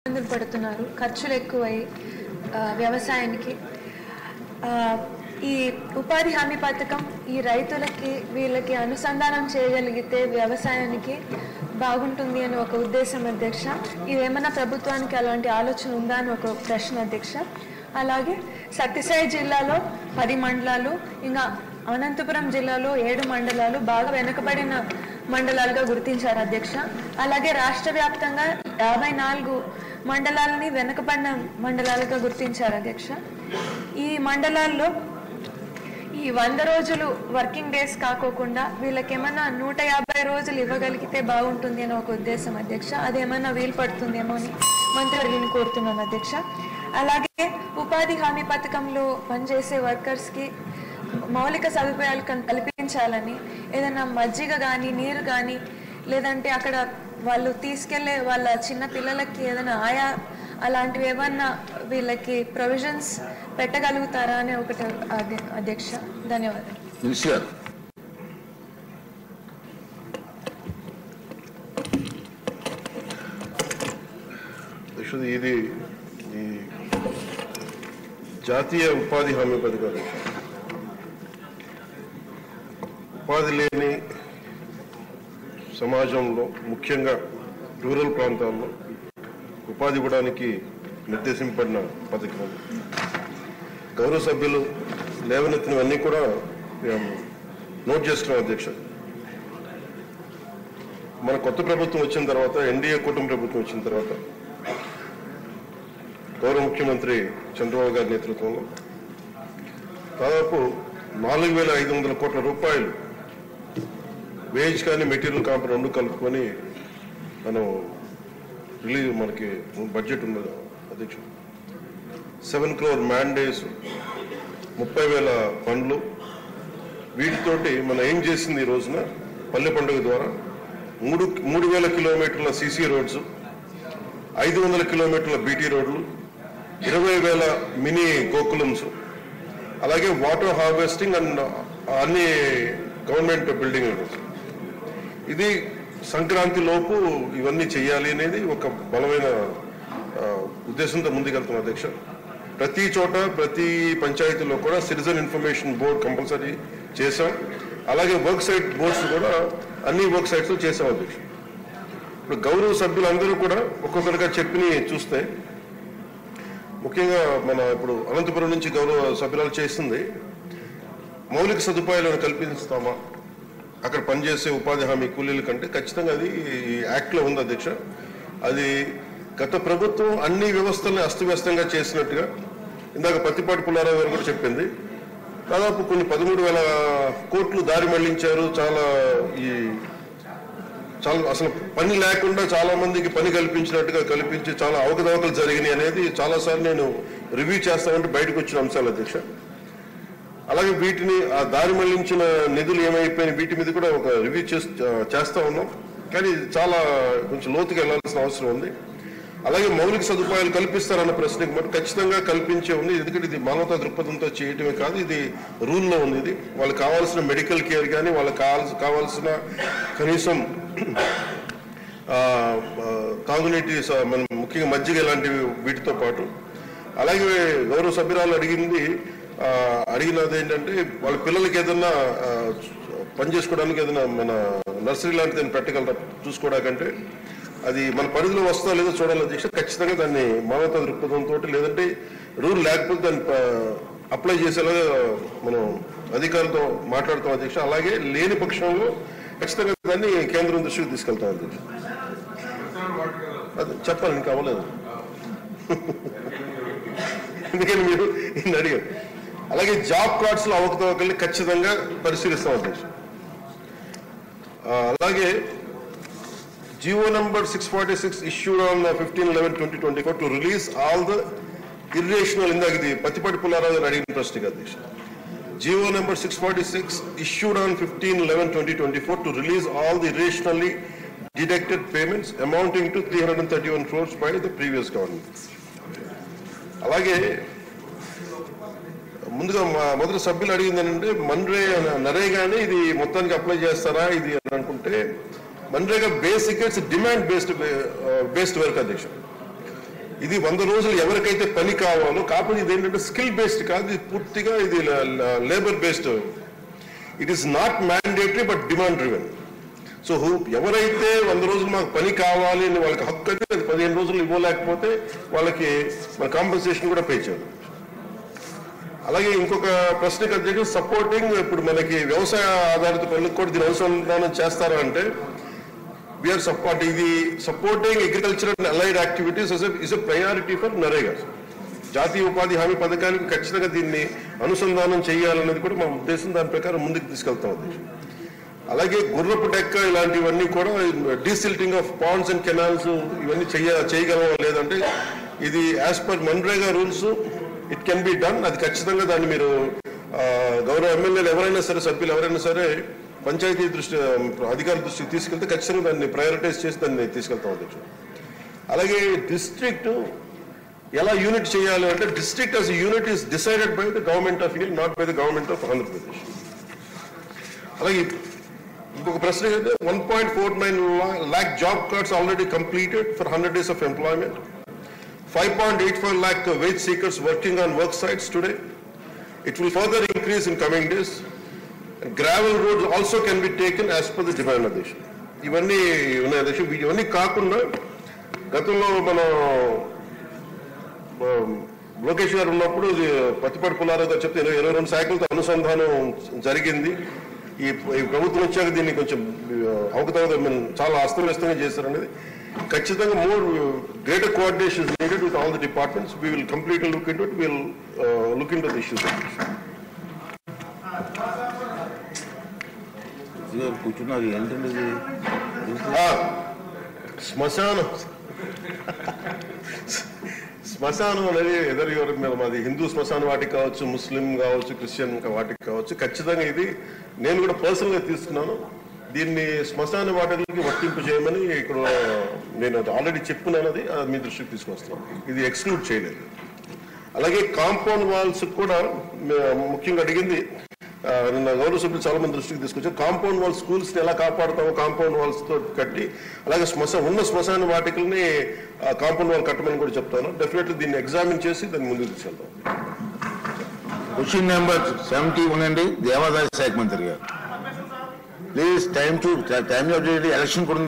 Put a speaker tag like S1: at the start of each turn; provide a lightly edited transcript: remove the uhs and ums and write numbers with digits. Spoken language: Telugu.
S1: ఇబ్బందులు పడుతున్నారు, ఖర్చులు ఎక్కువై వ్యవసాయానికి. ఈ ఉపాధి హామీ పథకం ఈ రైతులకి వీళ్ళకి అనుసంధానం చేయగలిగితే వ్యవసాయానికి బాగుంటుంది అని ఒక ఉద్దేశం అధ్యక్ష. ఇదేమన్నా ప్రభుత్వానికి అలాంటి ఆలోచన ఉందా అని ఒక ప్రశ్న అధ్యక్ష. అలాగే సత్యసాయి జిల్లాలో 10 మండలాలు, ఇంకా అనంతపురం జిల్లాలో 7 మండలాలు బాగా వెనుకబడిన మండలాలుగా గుర్తించారు అధ్యక్ష. అలాగే రాష్ట్ర వ్యాప్తంగా 54 మండలాలని వెనుకబడిన మండలాలుగా గుర్తించారు అధ్యక్ష. ఈ మండలాల్లో ఈ 100 రోజులు వర్కింగ్ డేస్ కాకోకుండా వీళ్ళకేమన్నా 150 రోజులు ఇవ్వగలిగితే బాగుంటుంది అని ఒక ఉద్దేశం అధ్యక్ష. అదేమన్నా వీలు పడుతుందేమో అని మంత్రివర్యుని కోరుతున్నాను అధ్యక్ష. అలాగే ఉపాధి హామీ పథకంలో పనిచేసే వర్కర్స్కి మౌలిక సదుపాయాలు కల్పించాలని, ఏదైనా మజ్జిగ కానీ నీరు కానీ, లేదంటే అక్కడ వాళ్ళు తీసుకెళ్లే వాళ్ళ చిన్న పిల్లలకి ఏదైనా ఆయా అలాంటివి ఏమన్నా వీళ్ళకి ప్రొవిజన్స్ పెట్టగలుగుతారా అని ఒకటి అధ్యక్ష. ధన్యవాదాలు.
S2: ఇది ఈ జాతీయ ఉపాధి హామీ పథకం. ఉపాధి లేని సమాజంలో ముఖ్యంగా రూరల్ ప్రాంతాల్లో ఉపాధి ఇవ్వడానికి నిర్దేశింపబడిన పథకం. గౌరవ సభ్యులు లేవనెత్తినవన్నీ కూడా నోట్ చేస్తున్నాం అధ్యక్ష. మన కొత్త ప్రభుత్వం వచ్చిన తర్వాత, ఎన్డీఏ కూటమి ప్రభుత్వం వచ్చిన తర్వాత గౌరవ ముఖ్యమంత్రి చంద్రబాబు గారి నేతృత్వంలో దాదాపు 4,500 కోట్ల రూపాయలు వేజ్ కానీ మెటీరియల్ కాంప రెండు కలుపుకొని మనం మనకి బడ్జెట్ ఉన్నది అధ్యక్ష. 7 crore మ్యాండేస్, 30,000 పండ్లు. వీటితోటి మనం ఏం చేసింది ఈ రోజున పల్లె పండుగ ద్వారా 3,000 కిలోమీటర్ల సీసీ రోడ్స్, 500 కిలోమీటర్ల బీటీ రోడ్లు, 20,000 మినీ గోకులమ్స్, అలాగే వాటర్ హార్వెస్టింగ్ అండ్ అన్ని గవర్నమెంట్ బిల్డింగ్. ఇది సంక్రాంతి లోపు ఇవన్నీ చేయాలి అనేది ఒక బలమైన ఉద్దేశంతో ముందుకెళ్తున్నాం అధ్యక్ష. ప్రతి చోట ప్రతి పంచాయతీలో కూడా సిటిజన్ ఇన్ఫర్మేషన్ బోర్డ్ కంపల్సరీ చేశాం. అలాగే వర్క్ సైట్ బోర్డ్స్ కూడా అన్ని వర్క్ సైట్స్ చేశాం అధ్యక్ష. ఇప్పుడు గౌరవ సభ్యులందరూ కూడా ఒక్కొక్కరిగా చెప్పి చూస్తే, ముఖ్యంగా మన ఇప్పుడు అనంతపురం నుంచి గౌరవ సభ్యురాలు చేస్తుంది మౌలిక సదుపాయాలను కల్పిస్తామా అక్కడ పనిచేసే ఉపాధి హామీ కూలీల కంటే, ఖచ్చితంగా అది యాక్ట్లో ఉంది అధ్యక్ష. అది గత ప్రభుత్వం అన్ని వ్యవస్థల్ని అస్తవ్యస్తంగా చేసినట్టుగా ఇందాక పత్తిపాటి పుల్లారావు గారు కూడా చెప్పింది. దాదాపు కొన్ని 13,000 కోట్లు దారి మళ్లించారు. చాలా అసలు పని లేకుండా చాలా మందికి పని కల్పించినట్టుగా కల్పించి చాలా అవకతవకలు జరిగినాయి అనేది చాలాసార్లు నేను రివ్యూ చేస్తామంటే బయటకు వచ్చిన అంశాలు అధ్యక్ష. అలాగే వీటిని ఆ దారి మళ్లించిన నిధులు ఏమైపోయినాయి వీటి మీద కూడా ఒక రివ్యూ చేస్తా ఉన్నాం. కానీ చాలా కొంచెం లోతుగా వెళ్లాల్సిన అవసరం ఉంది. అలాగే మౌలిక సదుపాయాలు కల్పిస్తారన్న ప్రశ్నకి మటు ఖచ్చితంగా కల్పించే ఉంది. ఎందుకంటే ఇది మానవతా దృక్పథంతో చేయటమే కాదు, ఇది రూల్లో ఉంది. ఇది వాళ్ళకి కావాల్సిన మెడికల్ కేర్ కానీ, వాళ్ళకి కావాల్సిన కనీసం తాగునీటి, మనం ముఖ్యంగా మజ్జిగ ఇలాంటివి వీటితో పాటు. అలాగే గౌరవ సభ్యురాలు అడిగినది ఏంటంటే, వాళ్ళ పిల్లలకి ఏదన్నా పని చేసుకోవడానికి ఏదైనా మన నర్సరీ లాంటిది పెట్టగలరా చూసుకోవడానికంటే, అది మన పరిధిలో వస్తా లేదో చూడాలి అధ్యక్ష. ఖచ్చితంగా దాన్ని మానవతా దృక్పథంతో, లేదంటే రూల్ లేకపోతే దాన్ని అప్లై చేసేలాగా మనం అధికారులతో మాట్లాడుతాం అధ్యక్ష. అలాగే లేని పక్షంలో ఖచ్చితంగా దాన్ని కేంద్రం దృష్టికి తీసుకెళ్తాం అధ్యక్ష. అది చెప్పాలి, ఇంకా అవ్వలేదు ఎందుకని మీరు ఇన్ని అడిగారు. అలాగే జాబ్ కార్డ్స్ లో అవకతవకల్ని ఖచ్చితంగా పరిశీలిస్తాం అధ్యక్ష. అలాగే GO number 646 issued on 15/11/2024 to release all the irrational, ఇందాక ఇది పత్తిపాటి పుల్లారావు గారు అడిగిన ప్రశ్నకి అధ్యక్ష. GO number 646 issued on 15/11/2024 to release all the irrationally deducted payments amounting to 331 crores by the previous government. అలాగే ముందుగా మొదటి సభ్యులు అడిగింది ఏంటంటే, నరేగానే ఇది మొత్తానికి అప్లై చేస్తారా ఇది అని అనుకుంటే, MNREGA basic demand based work अध्यक्ष ఇది 100 రోజులు ఎవరికైతే పని కావాలో, కాకపోతే ఇది ఏంటంటే స్కిల్ బేస్డ్ కాదు, ఇది పూర్తిగా ఇది labour based. It is not mandatory but demand driven. So ఎవరైతే 100 రోజులు మాకు పని కావాలి అని వాళ్ళకి హక్కు అయితే అది 15 రోజులు ఇవ్వలేకపోతే వాళ్ళకి మన కాంపెన్సేషన్ కూడా పే చేయాలి. అలాగే ఇంకొక ప్రశ్నకు అధ్యక్షుడు సపోర్టింగ్, ఇప్పుడు మనకి వ్యవసాయ ఆధారిత పనులకు కూడా దీని అనుసంధానం చేస్తారా అంటే వీఆర్ సపోర్ట్, ఇది supporting agriculture and allied activities is a priority for NREGA. జాతీయ ఉపాధి హామీ పథకానికి ఖచ్చితంగా దీన్ని అనుసంధానం చేయాలనేది కూడా మా ఉద్దేశం. దాని ప్రకారం ముందుకు తీసుకెళ్తాం అధ్యక్షుడు. అలాగే గుర్రపు డెక్క ఇలాంటివన్నీ కూడా desilting of Pond's and canals ఇవన్నీ చేయగలమా లేదంటే ఇది as per MNREGA rules it can be done. అది ఖచ్చితంగా దాన్ని మీరు గౌరవ ఎమ్మెల్యేలు ఎవరైనా సరే, సభ్యులు ఎవరైనా సరే పంచాయతీ అధికారుల దృష్టికి తీసుకెళ్తే ఖచ్చితంగా దాన్ని ప్రయారిటైజ్ చేసి దాన్ని తీసుకెళ్తాం అధ్యక్షుడు. అలాగే డిస్ట్రిక్ట్ ఎలా యూనిట్ చేయాలి అంటే district as unit is decided by the government of India, not by the government of Andhra Pradesh. అలాగే ఇంకొక ప్రశ్న అయితే 1.49 lakh job cards already completed for 100 days of employment. 5.85 lakh wage seekers working on work sites today. It will further increase in coming days. Gravel roads also can be taken as per the demand addition. ఇవన్నీ ఉన్నాయి అధ్యక్ష. ఇవన్నీ కాకుండా గతంలో మనం లోకేష్ గారు ఉన్నప్పుడు పత్తిపాటి పుల్లారావు గారు చెప్తే 22 శాఖలతో అనుసంధానం జరిగింది. ఈ ప్రభుత్వం వచ్చాక దీన్ని కొంచెం అవకతవక చాలా అస్తవ్యస్తంగా చేశారనేది. ఖచ్చితంగా more greater coordination is needed with all the departments. We will completely look into it. Will look into the issues.
S3: కూర్చున్నారు ఏంటండి
S2: శ్మశానం అనేది ఎవరి మీద మాది హిందూ శ్మశాన వాటికి కావచ్చు, ముస్లిం కావచ్చు, క్రిస్టియన్ వాటికి కావచ్చు. ఖచ్చితంగా ఇది నేను కూడా పర్సనల్గా తీసుకున్నాను. దీన్ని శ్మశాన వాటికి వర్తింపు చేయమని ఇక్కడ నేను ఆల్రెడీ చెప్పున్నాను. అది మీ దృష్టికి తీసుకొస్తున్నాను. ఇది ఎక్స్క్లూడ్ చేయలేదు. అలాగే కాంపౌండ్ వాల్స్ కూడా ముఖ్యంగా అడిగింది నిన్న గౌరవ సభ్యులు చాలా మంది దృష్టికి తీసుకొచ్చారు. కాంపౌండ్ వాల్స్ స్కూల్స్ని ఎలా కాపాడుతామో కాంపౌండ్ వాల్స్తో కట్టి, అలాగే శ్మశాన వాటికల్ని కాంపౌండ్ వాల్ కట్టమని కూడా చెప్తాను. డెఫినెట్లీ దీన్ని ఎగ్జామిన్ చేసి దాన్ని ముందుకు తీసుకెళ్తాం.
S3: క్వశ్చన్ నెంబర్ 71 అండి, దేవాదాయ శాఖ మంత్రి గారు. ప్లీజ్ టైం ఎలక్షన్ కూడా